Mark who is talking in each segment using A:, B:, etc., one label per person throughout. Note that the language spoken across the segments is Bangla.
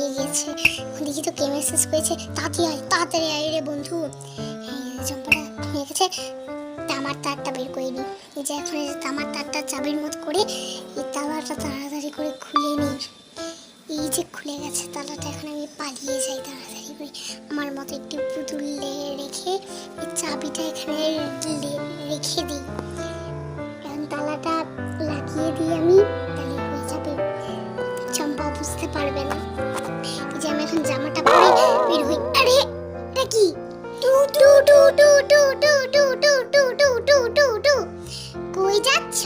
A: হারিয়ে গিয়েছে। দেখি তো কে মেসেজ করেছে, তাড়াতাড়ি আয় রে বন্ধু। চম্পাটা হয়ে গেছে, তামার তারটা বের করে নিই। এই যে এখন তামার তারটা চাবির মতো করে এই তালাটা তাড়াতাড়ি করে খুলে নিই। এই যে খুলে গেছে তালাটা, এখন আমি পালিয়ে যাই তাড়াতাড়ি করে। আমার মতো একটি পুতুল রেখে এই চাবিটা এখানে রেখে দিই। এখন তালাটা লাগিয়ে দিই আমি, তাহলে হয়ে যাবে। চম্পা বুঝতে পারবে না। এই যে আমি এখন জামাটা পরে বের হই। আরে এটা কি? টু টু টু টু টু টু টু টু টু টু টু টু টু। কই যাচ্ছ?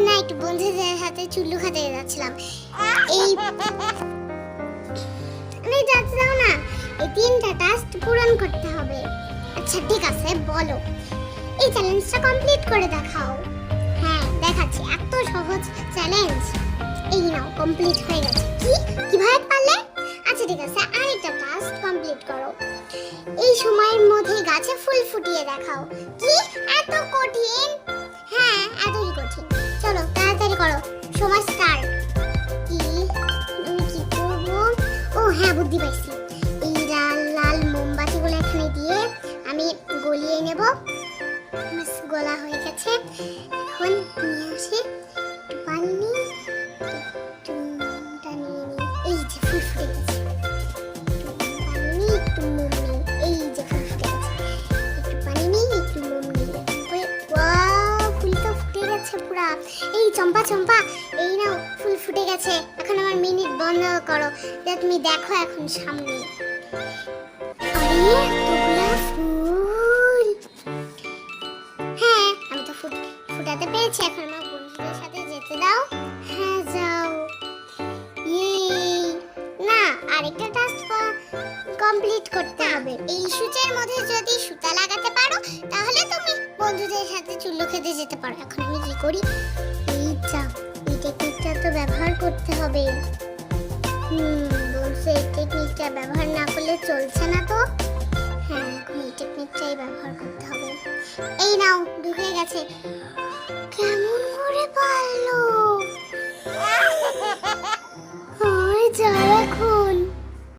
A: না একটু বন্ধুদের সাথে চুল্লু খাতে যাচ্ছিলাম। এই যাচ্ছে দাও না, এই 3টা টাস্ক পূরণ করতে হবে। আচ্ছা ঠিক আছে, বলো। এই চ্যালেঞ্জটা কমপ্লিট করে দেখাও। হ্যাঁ দেখাচ্ছি, এত সহজ চ্যালেঞ্জ। এই নাও, কমপ্লিট হয়ে গেছে। কিভাবে পারলে? আচ্ছা ঠিক আছে, আরেকটা টাস্ক কমপ্লিট করো। এই সময়ের মধ্যে গাছে ফুল ফুটিয়ে দেখাও। কি এত কঠিন? হ্যাঁ এতই কঠিন। চলো তাড়াতাড়ি করো, সময় স্টার্ট। আমি কি করবো? ও হ্যাঁ, বুদ্ধি পাইছি। এই লাল লাল মোমবাতিগুলো এখানে দিয়ে আমি গলিয়ে নেব। গলা হয়ে গেছে, এখন নিয়ে আসি একটু পানি নিই, এই যে ফুল ফুটে গেছে। পানি নিই, একটু মোম নিই, এই যে ফুল ফুটে গেছে। একটু পানি নিই, একটু মোম নিই, ফুল তো ফুটে গেছে পুরা। এই চম্পা এই নাও, ফুল ফুটে গেছে। এখন আমার মিনিট বন্ধ করো, তুমি দেখো এখন সামনে। আরে এতগুলা ফুল! হ্যাঁ আমি তো ফুটাতে পেরেছি। এখন আমার বন্ধুদের সাথে যেতে দাও। হ্যাঁ যাও। না, আরেকটা টাস্ক কমপ্লিট করতে হবে। এই সূচের মধ্যে যদি সুতা লাগাতে পারো তাহলে তুমি বন্ধুদের সাথে চুল্লু খেতে যেতে পারো। এখন আমি কি করি? এই টেকনিকটা তো ব্যবহার করতে হবে। বলছে এই টেকনিকটা ব্যবহার না করলে চলছে না তো। হ্যাঁ এখন এই টেকনিকটাই ব্যবহার করতে হবে। এই নাও, ঢুকে গেছে। কেমন করে পারলো?